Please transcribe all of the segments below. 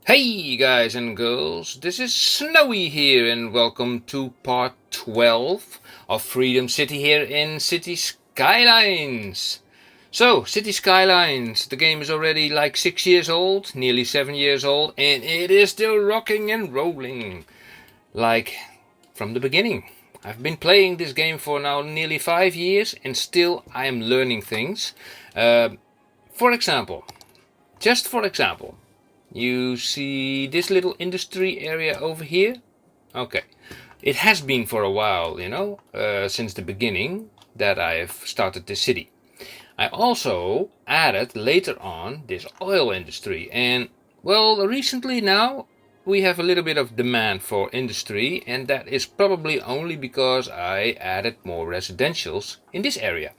Hey guys and girls, this is Snowy here and welcome to part 12 of Freedom City here in City Skylines. So, City Skylines, the game is already like 6 years old, nearly 7 years old, and it is still rocking and rolling. Like, from the beginning. I've been playing this game for now nearly 5 years and still I am learning things. For example, just for example, you see this little industry area over here? Okay. It has been for a while, since the beginning that I've started this city. I also added later on this oil industry, and well, recently now we have a little bit of demand for industry, and that is probably only because I added more residentials in this area,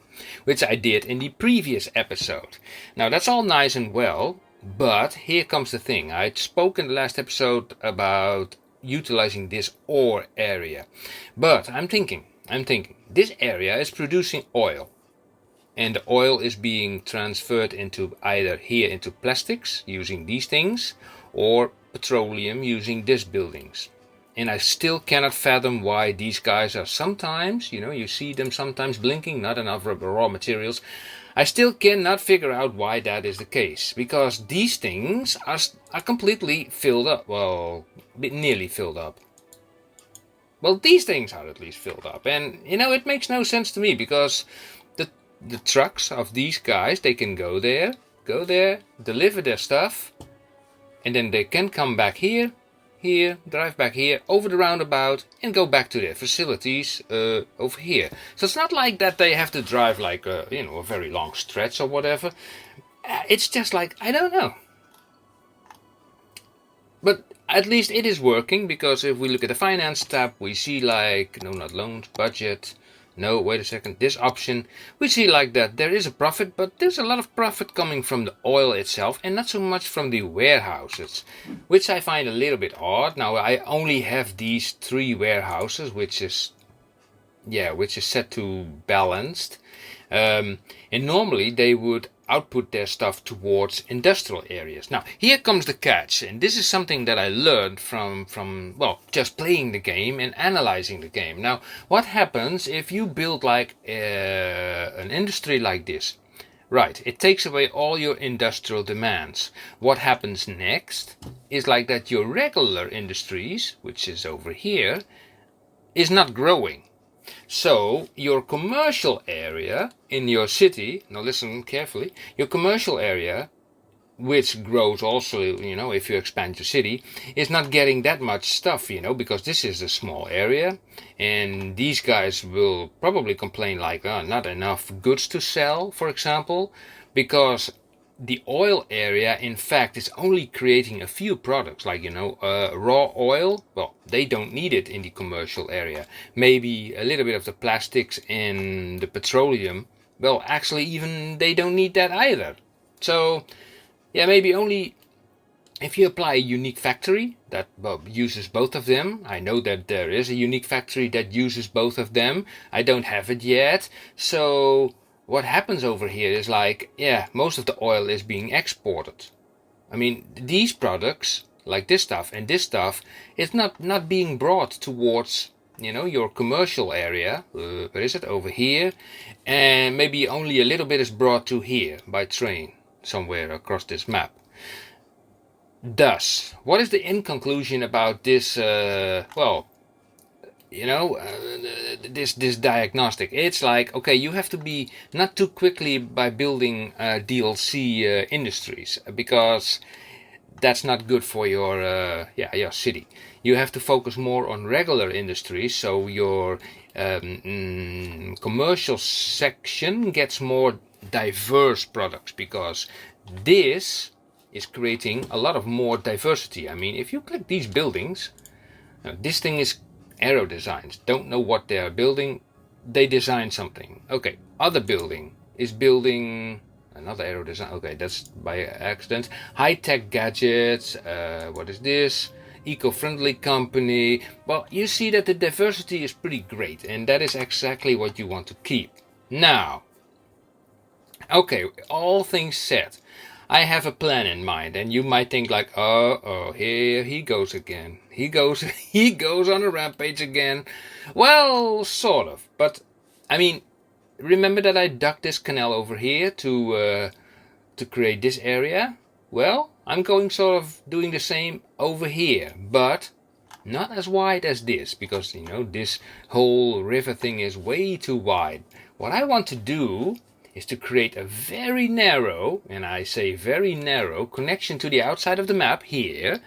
which I did in the previous episode. Now that's all nice and well, but here comes the thing. I spoke in the last episode about utilizing this ore area, but I'm thinking, this area is producing oil. And the oil is being transferred into either here into plastics using these things or petroleum using these buildings. And I still cannot fathom why these guys are sometimes, you see them sometimes blinking, not enough raw materials. I still cannot figure out why that is the case, because these things are completely filled up. Well, nearly filled up. Well, these things are at least filled up. And, it makes no sense to me, because the trucks of these guys, they can go there, deliver their stuff, and then they can come back here, drive back here, over the roundabout, and go back to their facilities over here. So it's not like that they have to drive like a very long stretch or whatever. It's just like, I don't know. But at least it is working, because if we look at the finance tab, we see like, no, not loans, budget. No, wait a second, this option, we see like that there is a profit, but there's a lot of profit coming from the oil itself and not so much from the warehouses, which I find a little bit odd. Now, I only have these 3 warehouses, which is set to balanced. And normally they would output their stuff towards industrial areas. Now, here comes the catch, and this is something that I learned from just playing the game and analyzing the game. Now, what happens if you build like an industry like this? Right, it takes away all your industrial demands. What happens next is like that your regular industries, which is over here, is not growing. So your commercial area in your city, now listen carefully, your commercial area, which grows also, if you expand your city, is not getting that much stuff, because this is a small area, and these guys will probably complain like, not enough goods to sell, for example, because the oil area, in fact, is only creating a few products, like, raw oil. Well, they don't need it in the commercial area. Maybe a little bit of the plastics and the petroleum. Well, actually, even they don't need that either. So, yeah, maybe only if you apply a unique factory that uses both of them. I know that there is a unique factory that uses both of them. I don't have it yet. So what happens over here is like, most of the oil is being exported. I mean, these products, like this stuff and this stuff, is not being brought towards, your commercial area. Where is it? Over here. And maybe only a little bit is brought to here by train, somewhere across this map. Thus, what is the end conclusion about this, this diagnostic? It's like, okay, you have to be not too quickly by building DLC industries, because that's not good for your city. You have to focus more on regular industries, so your commercial section gets more diverse products, because this is creating a lot of more diversity. I mean, if you click these buildings, this thing is Aero Designs. Don't know what they are building. They design something. Okay, other building is building another Aero Design. Okay, that's by accident. High-tech gadgets. What is this? Eco-friendly company. Well, you see that the diversity is pretty great, and that is exactly what you want to keep. Now, okay, all things said, I have a plan in mind, and you might think like, oh, here he goes again. He goes, he goes on a rampage again. Well, sort of, but I mean, remember that I dug this canal over here to create this area? Well, I'm going sort of doing the same over here, but not as wide as this, because you know this whole river thing is way too wide. What I want to do is to create a very narrow, and I say very narrow, connection to the outside of the map here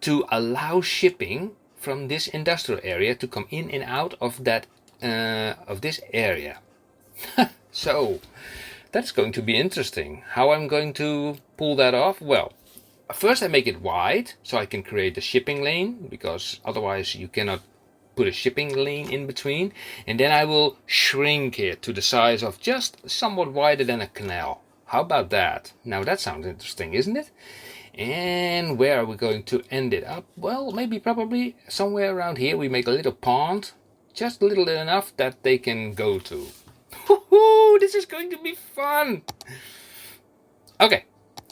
to allow shipping from this industrial area to come in and out of that of this area. So that's going to be interesting. How I'm going to pull that off? Well, first I make it wide so I can create a shipping lane, because otherwise you cannot put a shipping lane in between, and then I will shrink it to the size of just somewhat wider than a canal. How about that? Now that sounds interesting, isn't it? And where are we going to end it up? Well, maybe probably somewhere around here. We make a little pond, just a little enough that they can go to. Woohoo! This is going to be fun! Okay,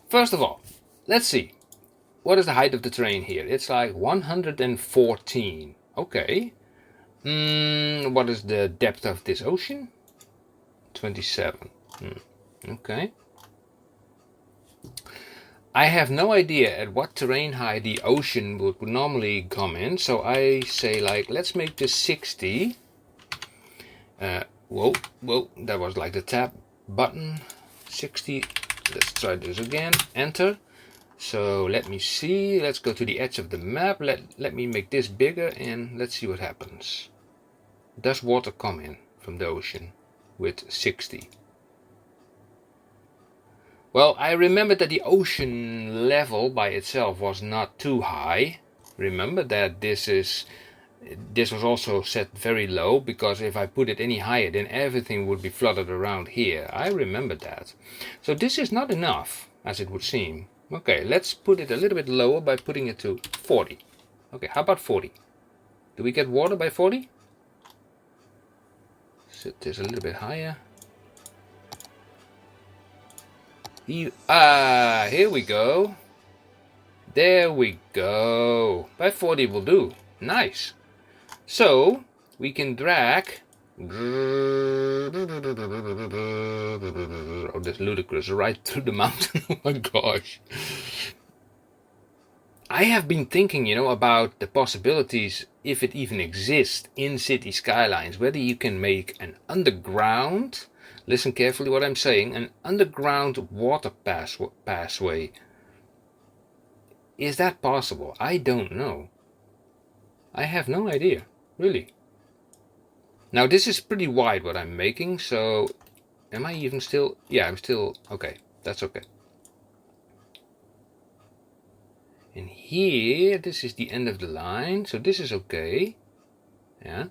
first of all, let's see. What is the height of the terrain here? It's like 114. Okay. What is the depth of this ocean? 27. Okay. I have no idea at what terrain height the ocean would normally come in, so I say like, let's make this 60. Whoa, that was like the tab button. 60. Let's try this again. Enter. So let me see, let's go to the edge of the map, let me make this bigger and let's see what happens. Does water come in from the ocean with 60? Well, I remember that the ocean level by itself was not too high. Remember that this was also set very low, because if I put it any higher then everything would be flooded around here. I remember that. So this is not enough, as it would seem. Okay, let's put it a little bit lower by putting it to 40. Okay, how about 40? Do we get water by 40? Set this a little bit higher. Here we go. There we go. By 40 will do. Nice. So, we can drag... Oh, that's ludicrous. Right through the mountain. Oh my gosh. I have been thinking, about the possibilities, if it even exists, in City Skylines. Whether you can make an underground, listen carefully what I'm saying, an underground water passway. Is that possible? I don't know. I have no idea, really. Now this is pretty wide what I'm making, so am I even still? Yeah, I'm still, okay, that's okay. And here, this is the end of the line, so this is okay. Yeah,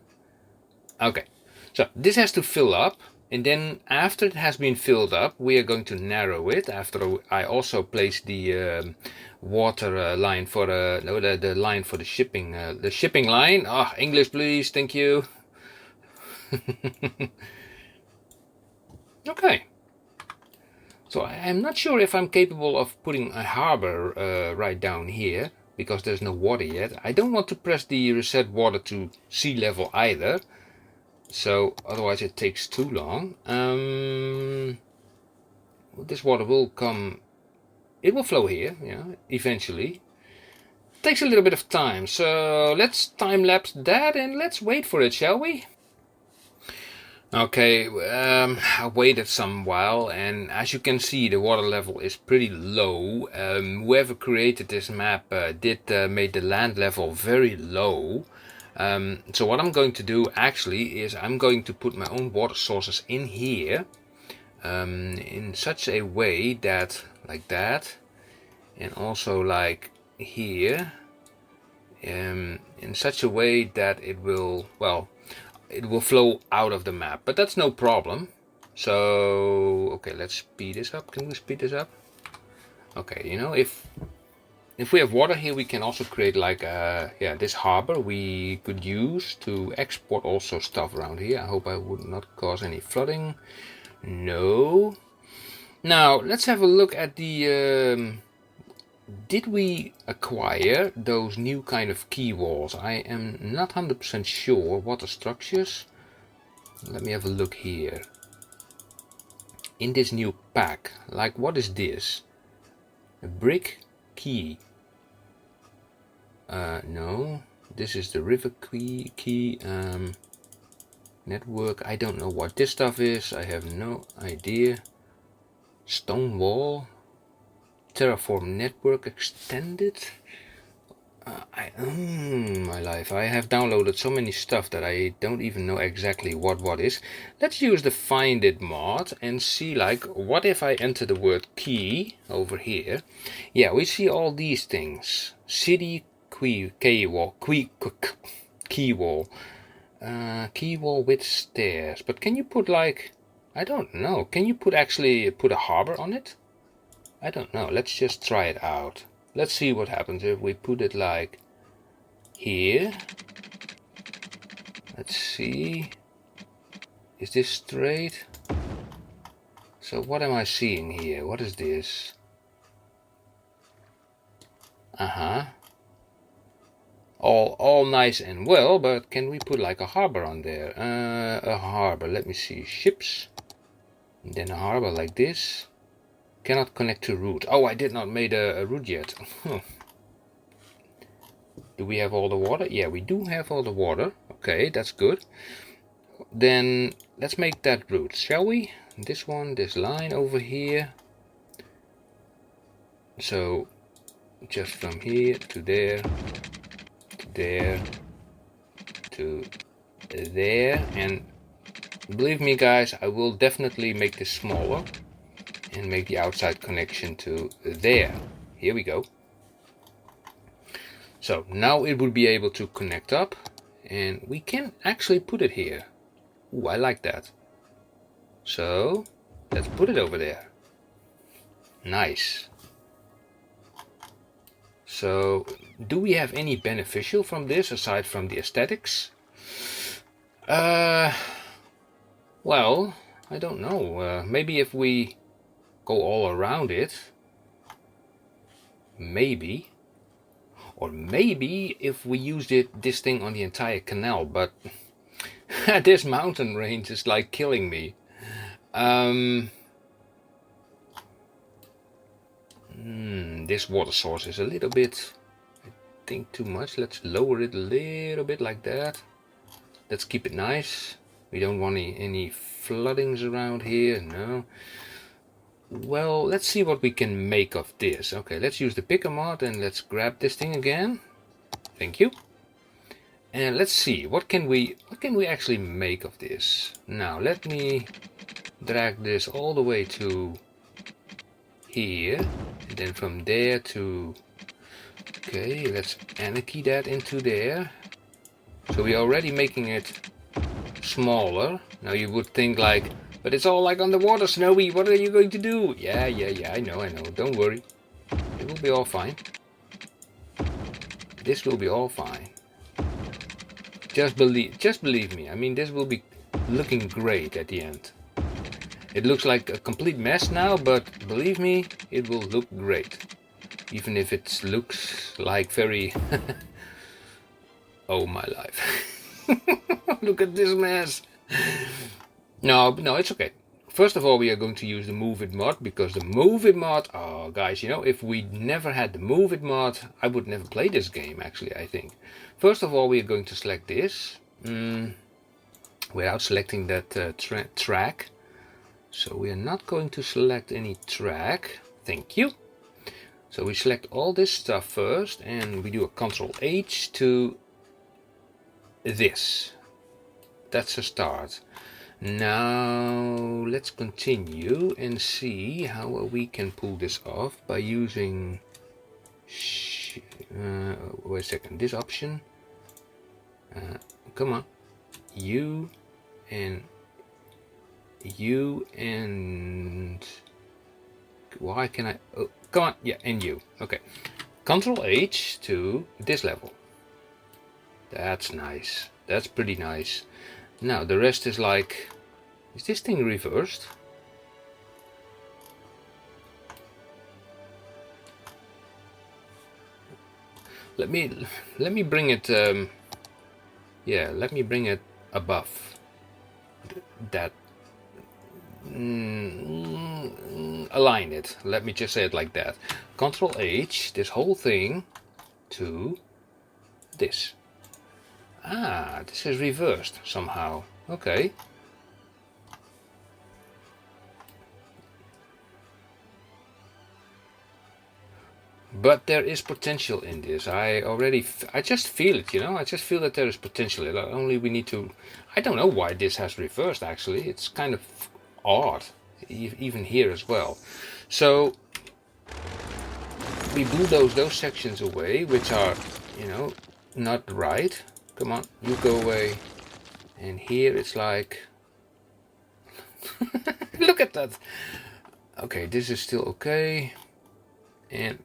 okay. So this has to fill up, and then after it has been filled up, we are going to narrow it. After I also place the water line for the line for the shipping line. Ah, English please, thank you. Okay, so I'm not sure if I'm capable of putting a harbor right down here, because there's no water yet. I don't want to press the reset water to sea level either, so otherwise it takes too long. This water will come, it will flow here, eventually. It takes a little bit of time, so let's time lapse that and let's wait for it, shall we? Okay, I waited some while, and as you can see the water level is pretty low. Whoever created this map made the land level very low. So what I'm going to do actually is I'm going to put my own water sources in here, in such a way that, like that, and also like here, in such a way that it will, well, it will flow out of the map, but that's no problem. So, okay, let's speed this up. Can we speed this up? Okay, if we have water here, we can also create like this harbor we could use to export also stuff around here. I hope I would not cause any flooding. No. Now let's have a look at the. Did we acquire those new kind of key walls? I am not 100% sure. Water structures. Let me have a look here. In this new pack, like what is this? A brick key. No, this is the river key. Network. I don't know what this stuff is. I have no idea. Stone wall. Terraform network extended. My life. I have downloaded so many stuff that I don't even know exactly what is. Let's use the find it mod and see, like, what if I enter the word key over here? Yeah, we see all these things. City key wall, key wall with stairs. But can you put, like, I don't know. Can you actually put a harbor on it? I don't know. Let's just try it out. Let's see what happens if we put it like here. Let's see. Is this straight? So what am I seeing here? What is this? All nice and well, but can we put like a harbor on there? A harbor. Let me see. Ships. And then a harbor like this. Cannot connect to route. Oh, I did not make a route yet. Do we have all the water? Yeah, we do have all the water. Okay, that's good. Then let's make that route, shall we? This one, this line over here. So just from here to there, to there, to there. And believe me guys, I will definitely make this smaller and make the outside connection to there. Here we go. So now it would be able to connect up, and we can actually put it here. Ooh, I like that. So let's put it over there. Nice. So do we have any beneficial from this aside from the aesthetics? Well, I don't know. Maybe if we go all around it, maybe. Or maybe if we used this thing on the entire canal, but this mountain range is like killing me. This water source is a little bit, I think, too much. Let's lower it a little bit like that. Let's keep it nice. We don't want any floodings around here, no. Well, let's see what we can make of this. Okay, let's use the picker mod and let's grab this thing again. Thank you. And let's see, what can we actually make of this? Now, let me drag this all the way to here, and then from there to, okay, let's anarchy that into there. So we're already making it smaller. Now you would think like, but it's all like underwater, Snowy, what are you going to do? Yeah, I know, don't worry. It will be all fine. This will be all fine. Just believe me. I mean, this will be looking great at the end. It looks like a complete mess now, but believe me, it will look great. Even if it looks like very... Oh my life. Look at this mess. No, it's okay. First of all, we are going to use the move it mod, because the move it mod, oh guys, you know, if we never had the move it mod, I would never play this game actually, I think. First of all, we are going to select this without selecting that track. So we are not going to select any track. Thank you. So we select all this stuff first, and we do a Ctrl H to this. That's a start. Now let's continue and see how we can pull this off by using wait a second, this option. Come on, you and why can I, oh, come on, yeah, and you. Okay, Ctrl H to this level. That's nice. That's pretty nice. Now the rest is like, is this thing reversed? Let me bring it. Yeah, let me bring it above that. Align it. Let me just say it like that. Control H. This whole thing to this. Ah, this is reversed somehow. Okay. But there is potential in this. I just feel it, you know. I just feel that there is potential. Only we need to. I don't know why this has reversed. Actually, it's kind of odd, even here as well. So we bulldoze those sections away, which are, you know, not right. Come on, you go away. And here it's like, look at that. Okay, this is still okay. And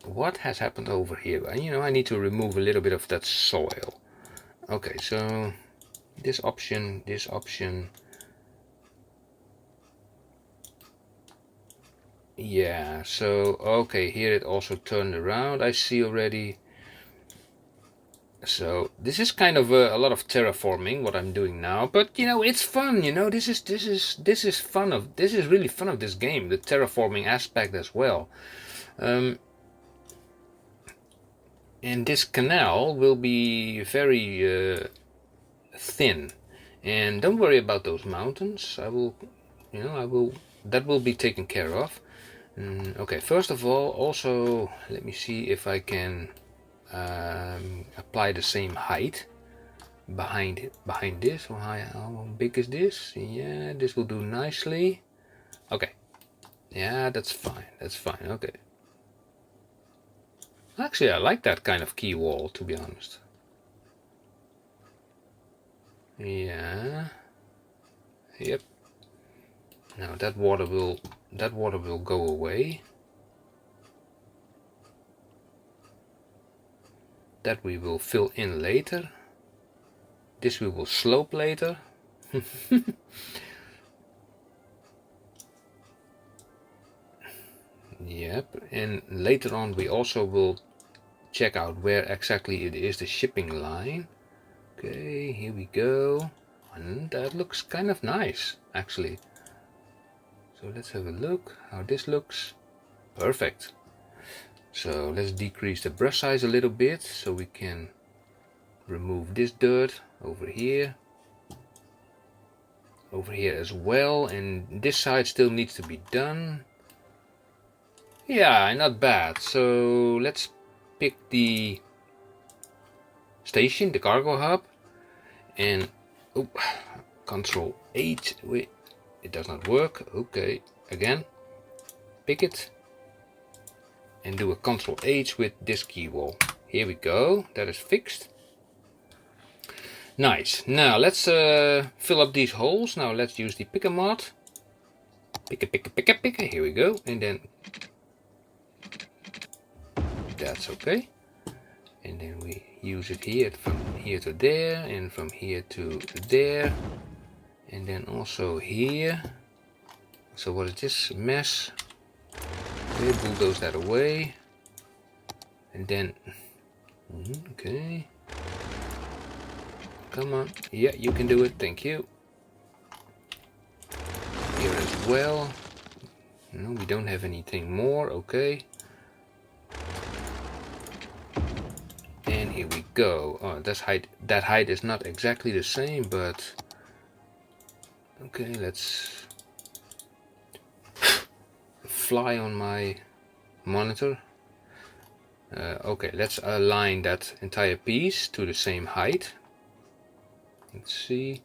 what has happened over here? You know, I need to remove a little bit of that soil. Okay, so this option. Yeah, so okay, here it also turned around, I see already. So this is kind of a lot of terraforming what I'm doing now, but you know, it's fun, you know. This is fun of this is really fun of this game, the terraforming aspect as well. And this canal will be very thin, and don't worry about those mountains. I will, you know, that will be taken care of. Okay, first of all, also let me see if I can apply the same height behind this. How big is this? Yeah, this will do nicely. Okay, yeah, that's fine. Okay, actually I like that kind of key wall, to be honest. Yeah, yep. Now that water will go away. That we will fill in later. This we will slope later. Yep, and later on we also will check out where exactly it is, the shipping line. Okay, here we go. And that looks kind of nice, actually. So let's have a look how this looks. Perfect. So let's decrease the brush size a little bit so we can remove this dirt over here as well, and this side still needs to be done. Yeah, not bad. So let's pick the station, the cargo hub, and oh, Control H. Wait, it does not work. Okay, again, pick it and do a Control H with this key wall. Here we go. That is fixed. Nice. Now let's fill up these holes. Now let's use the picker mod. Picker. Here we go. And then that's okay. And then we use it here from here to there, and from here to there, and then also here. So what is this mess? Okay, bulldoze that away, and then okay. Come on, yeah, you can do it. Thank you. Here as well. No, we don't have anything more. Okay. And here we go. Oh, that height is not exactly the same, but okay, let's fly on my monitor. Okay, let's align that entire piece to the same height. Let's see.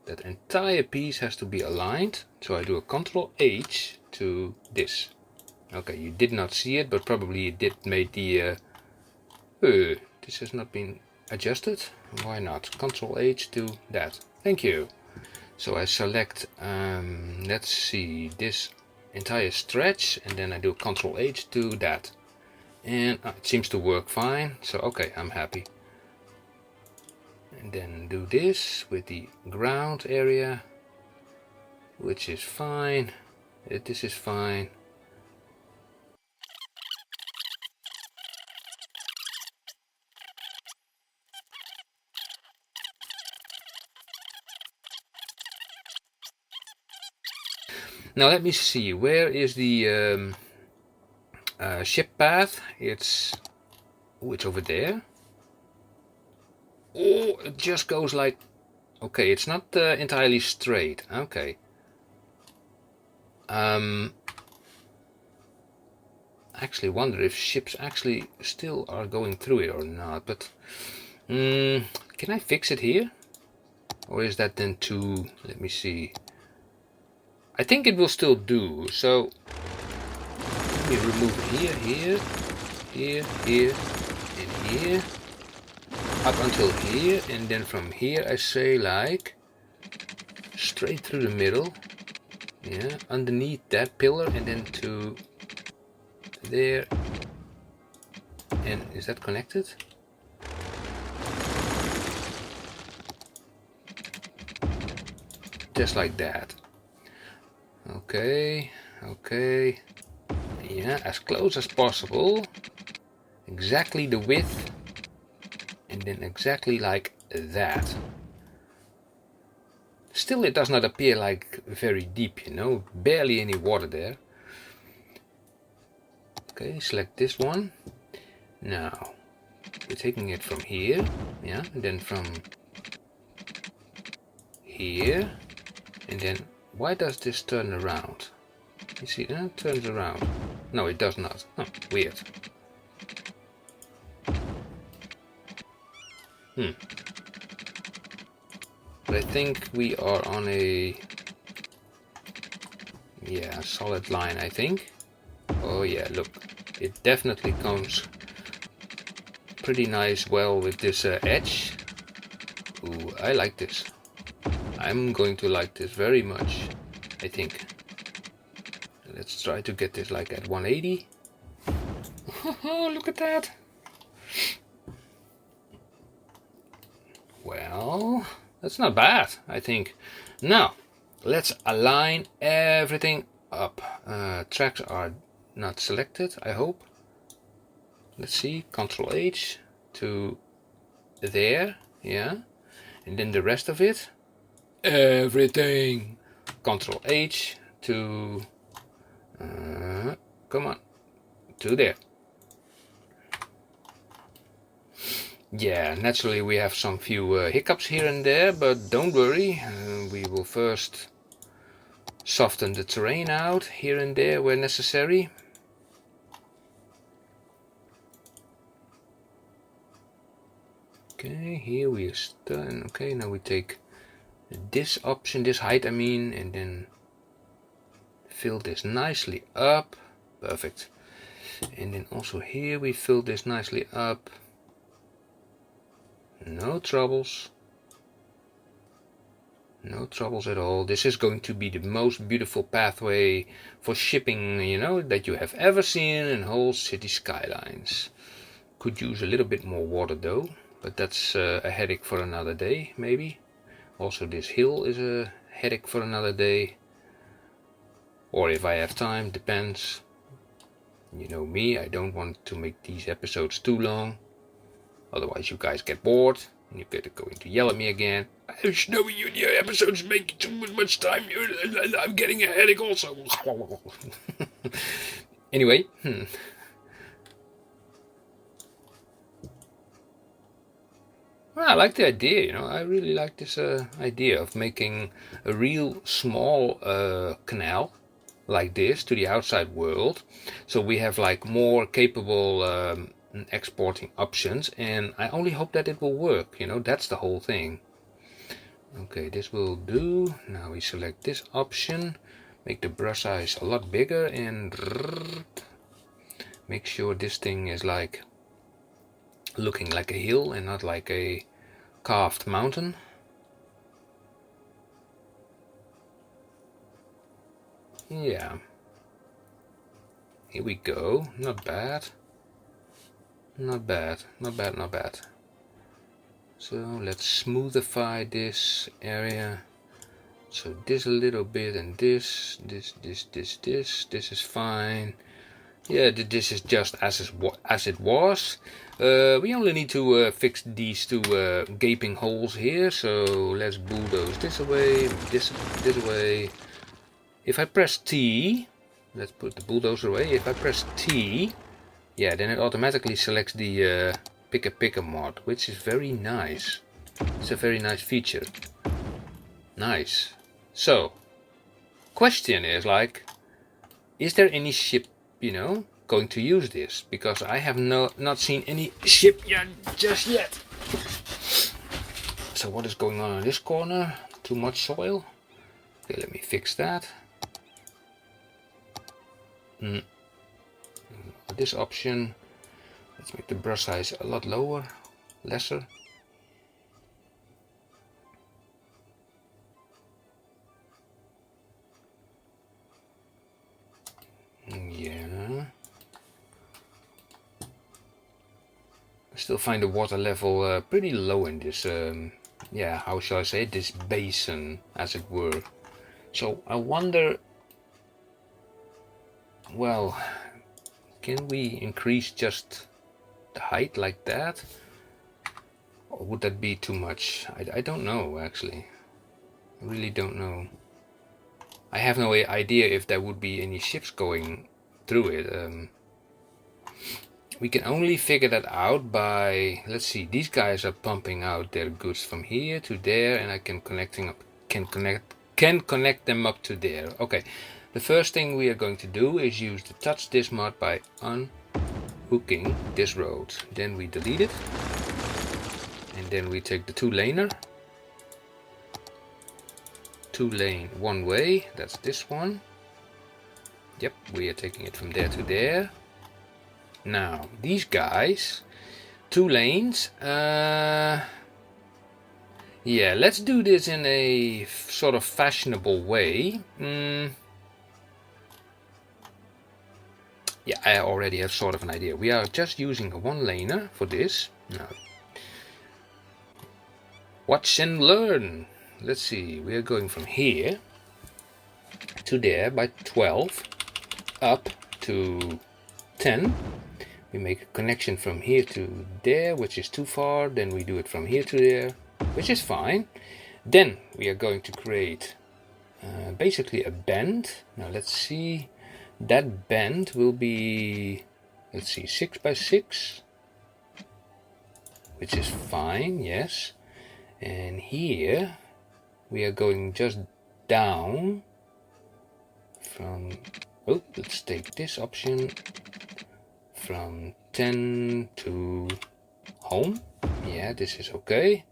That entire piece has to be aligned. So I do a Control H to this. Okay, you did not see it, but probably it did make the... this has not been adjusted. Why not? Control H to that. Thank you. So I select, let's see, this entire stretch, and then I do Control H to that. And it seems to work fine. So okay, I'm happy. And then do this with the ground area, which is fine. This is fine. Now let me see, where is the ship path? It's over there. Oh, it just goes like, okay, it's not entirely straight. Okay. I actually wonder if ships actually still are going through it or not, but can I fix it here? Or is that then too, let me see. I think it will still do, so let me remove it here, and here, up until here, and then from here I say like, straight through the middle, yeah, underneath that pillar, and then to there, and is that connected? Just like that. Okay, okay, yeah, as close as possible, exactly the width, and then exactly like that. Still it does not appear like very deep, you know, barely any water there. Okay, select this one. Now, we're taking it from here, yeah, and then from here, and then why does this turn around? You see, it turns around. No, it does not. Oh, weird. But I think we are on a, yeah, solid line, I think. Oh yeah, look, it definitely comes pretty nice well with this edge. Ooh, I like this. I'm going to like this very much, I think. Let's try to get this like at 180. Oh, look at that. Well, that's not bad, I think. Now, let's align everything up. Tracks are not selected, I hope. Let's see, Control H to there, yeah. And then the rest of it, everything. Control H to, come on, to there. Yeah, naturally we have some few hiccups here and there, but don't worry, we will first soften the terrain out here and there where necessary. Okay, here we are done. Okay, now we take this option, this height I mean, and then fill this nicely up. Perfect. And then also here we fill this nicely up. No troubles. No troubles at all. This is going to be the most beautiful pathway for shipping, you know, that you have ever seen in whole City Skylines. Could use a little bit more water though, but that's a headache for another day, maybe. Also this hill is a headache for another day. Or if I have time, depends. You know me, I don't want to make these episodes too long. Otherwise you guys get bored and you're going to yell at me again. Snowy, your episodes make too much time. I'm getting a headache also. Anyway. Well, I like the idea, you know. I really like this idea of making a real small canal like this to the outside world. So we have like more capable exporting options, and I only hope that it will work, you know, that's the whole thing. Okay, this will do. Now we select this option, make the brush size a lot bigger, and make sure this thing is like looking like a hill and not like a carved mountain. Yeah, here we go. Not bad. Not bad, not bad, not bad. So let's smoothify this area. So this a little bit, and this is fine. Yeah, this is just as it was. We only need to fix these two gaping holes here. So let's bulldoze this away, this away. If I press T, let's put the bulldozer away. If I press T, yeah, then it automatically selects the picker mod, which is very nice. It's a very nice feature. Nice. So, question is like, is there any ship, you know, going to use this? Because I have not seen any ship yet, just yet. So what is going on in this corner? Too much soil? Okay, let me fix that. This option, let's make the brush size a lot lower, lesser. Yeah. I still find the water level pretty low in this, yeah, how shall I say, this basin, as it were. So I wonder, well, can we increase just the height like that? Or would that be too much? I don't know, actually. I really don't know. I have no idea if there would be any ships going through it. We can only figure that out by, let's see, these guys are pumping out their goods from here to there, and I can connect them up to there. Okay, the first thing we are going to do is use the touch this mod by unhooking this road. Then we delete it, and then we take the two lane one way. That's this one. Yep, we are taking it from there to there. Now, these guys, 2 lanes, yeah, let's do this in a sort of fashionable way. Yeah, I already have sort of an idea. We are just using a 1-laner for this. Now, watch and learn. Let's see, we are going from here to there by 12, up to 10. We make a connection from here to there, which is too far. Then we do it from here to there, which is fine. Then we are going to create basically a bend. Now let's see. That bend will be, let's see, 6 by 6, which is fine, yes. And here we are going just down from, oh, let's take this option, from 10 to home. Yeah, this is okay.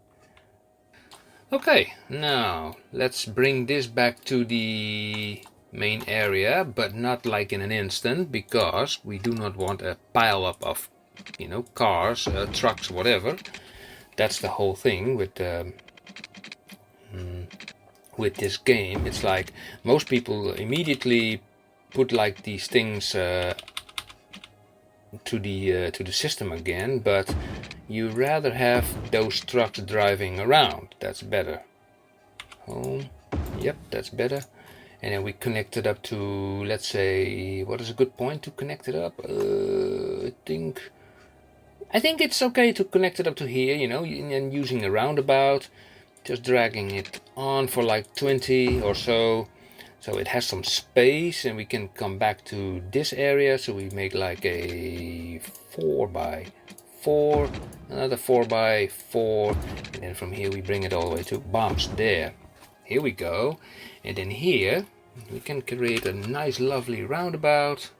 Okay, now let's bring this back to the main area, but not like in an instant, because we do not want a pile up of, you know, cars, trucks, whatever. That's the whole thing with this game. It's like most people immediately put like these things to the system again, but you rather have those trucks driving around. That's better. Home. Yep, that's better. And then we connect it up to, let's say, what is a good point to connect it up? I think it's okay to connect it up to here, you know, and using a roundabout, just dragging it on for like 20 or so. So it has some space, and we can come back to this area. So we make like a 4 by 4, another 4 by 4, and then from here we bring it all the way to bombs there. Here we go. And then here we can create a nice lovely roundabout,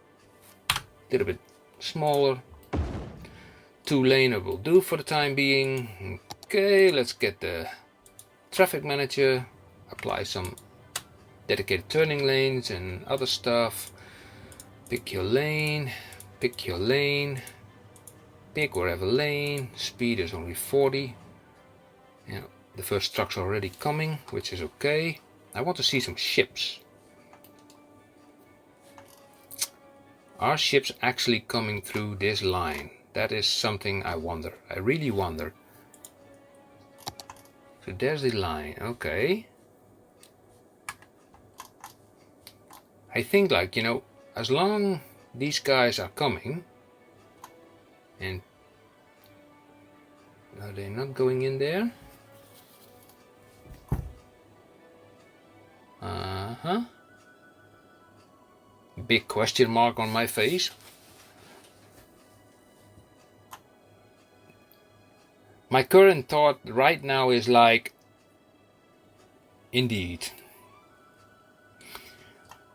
a little bit smaller. 2-laner will do for the time being. Okay, let's get the traffic manager, apply some dedicated turning lanes and other stuff. Pick your lane, pick your lane, pick wherever lane. Speed is only 40. Yeah, the first truck's already coming, which is okay. I want to see some ships. Are ships actually coming through this line? That is something I wonder. I really wonder. So there's the line, okay. I think, like, you know, as long these guys are coming, and are they not going in there? big question mark on my face. My current thought right now is like, indeed.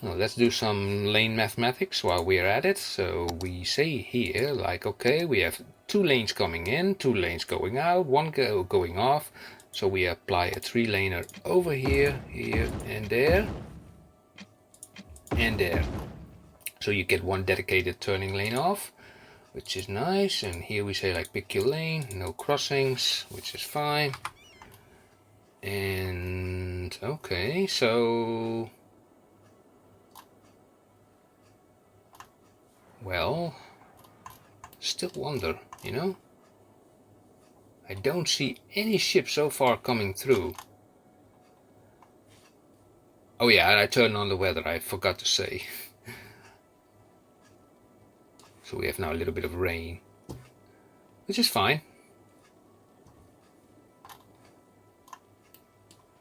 Well, let's do some lane mathematics while we're at it. So we say here, like, okay, we have 2 lanes coming in, 2 lanes going out, 1 going off. So we apply a 3-laner over here, here, and there, and there. So you get 1 dedicated turning lane off, which is nice. And here we say, like, pick your lane, no crossings, which is fine. And okay, so... well, still wonder, you know? I don't see any ships so far coming through. Oh yeah, and I turned on the weather, I forgot to say. So we have now a little bit of rain, which is fine.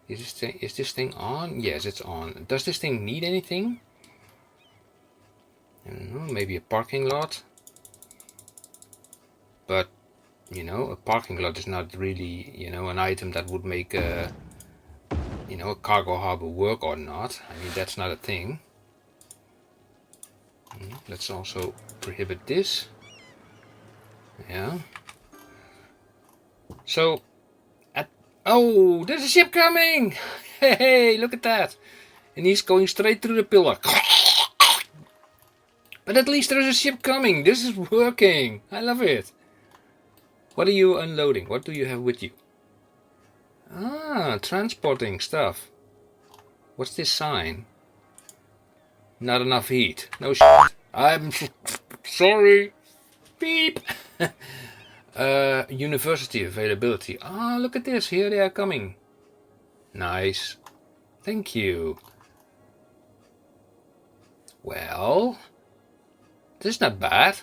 Is this thing on? Yes, it's on. Does this thing need anything? I don't know, maybe a parking lot. But, you know, a parking lot is not really, you know, an item that would make a, you know, a cargo harbor work or not. I mean, that's not a thing. Let's also prohibit this. Yeah. So, oh, there's a ship coming! Hey, look at that! And he's going straight through the pillar. But at least there's a ship coming. This is working. I love it. What are you unloading? What do you have with you? Ah, transporting stuff. What's this sign? Not enough heat. No shit. I'm sorry. Beep. University availability. Ah, look at this. Here they are coming. Nice. Thank you. Well... this is not bad.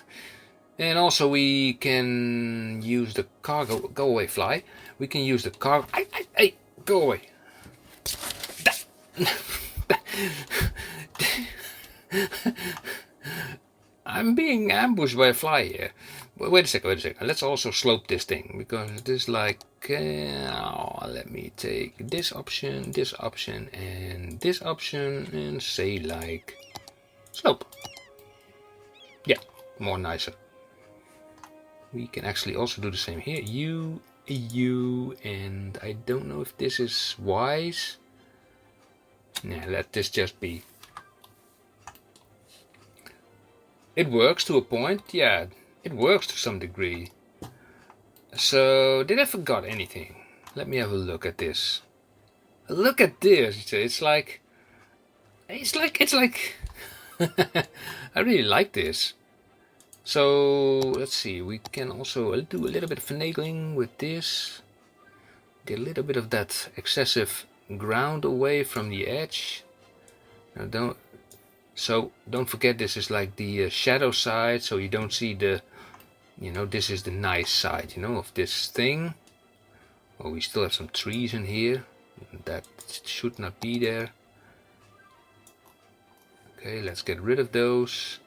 And also we can use the cargo. Go away, fly. We can use the cargo. Hey, go away. I'm being ambushed by a fly here. Wait a second. Let's also slope this thing. Because this is like... let me take this option, and this option. And say like... slope. Yeah, more nicer. We can actually also do the same here. You, and I don't know if this is wise. Nah, let this just be. It works to a point, yeah, it works to some degree. So, did I forgot anything? Let me have a look at this. Look at this, it's like... I really like this. So let's see, we can also do a little bit of finagling with this. Get a little bit of that excessive ground away from the edge. Now don't forget, this is like the shadow side, so you don't see the, you know, this is the nice side, you know, of this thing. Oh, we still have some trees in here. That should not be there. Okay, let's get rid of those.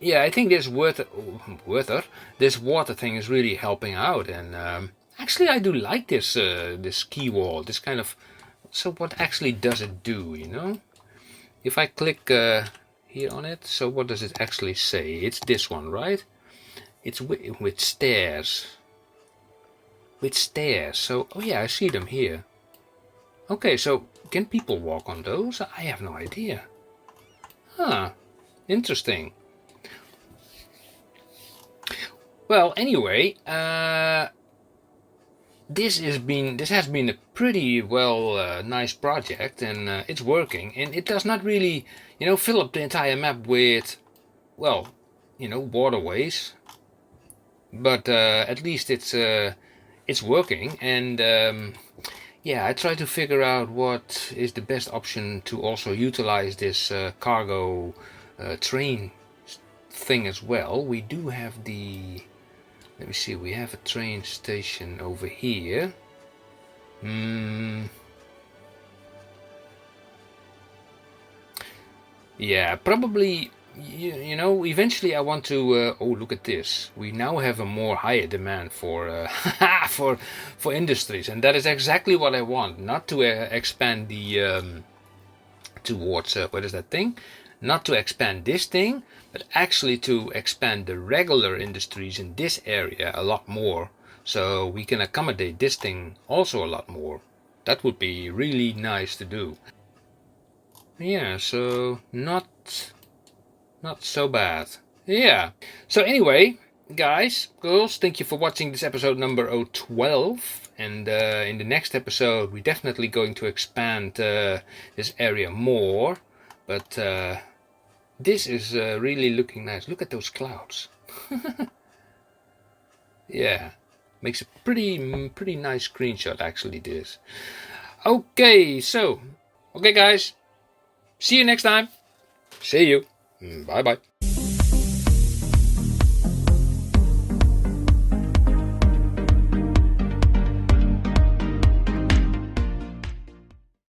Yeah, I think this this water thing is really helping out, and actually I do like this this key wall. This kind of, so what actually does it do? You know, if I click here on it, so what does it actually say? It's this one, right? It's with stairs. With stairs. So oh yeah, I see them here. Okay, so can people walk on those? I have no idea. Huh, interesting. Well, anyway, this has been a pretty well nice project, and it's working, and it does not really, you know, fill up the entire map with, well, you know, waterways, but at least it's working, and yeah, I try to figure out what is the best option to also utilize this cargo train thing as well. We do have the, let me see, we have a train station over here. Yeah, probably. You know, eventually I want to. Oh, look at this! We now have a more higher demand for for industries, and that is exactly what I want. Not to expand the towards what is that thing? Not to expand this thing, but actually to expand the regular industries in this area a lot more, so we can accommodate this thing also a lot more. That would be really nice to do. Yeah, so not so bad. Yeah. So anyway, guys, girls, thank you for watching this episode number 012. And in the next episode, we're definitely going to expand this area more. But this is really looking nice. Look at those clouds. Yeah. Makes a pretty nice screenshot, actually, this. Okay, so. Okay, guys. See you next time. See you. Bye bye.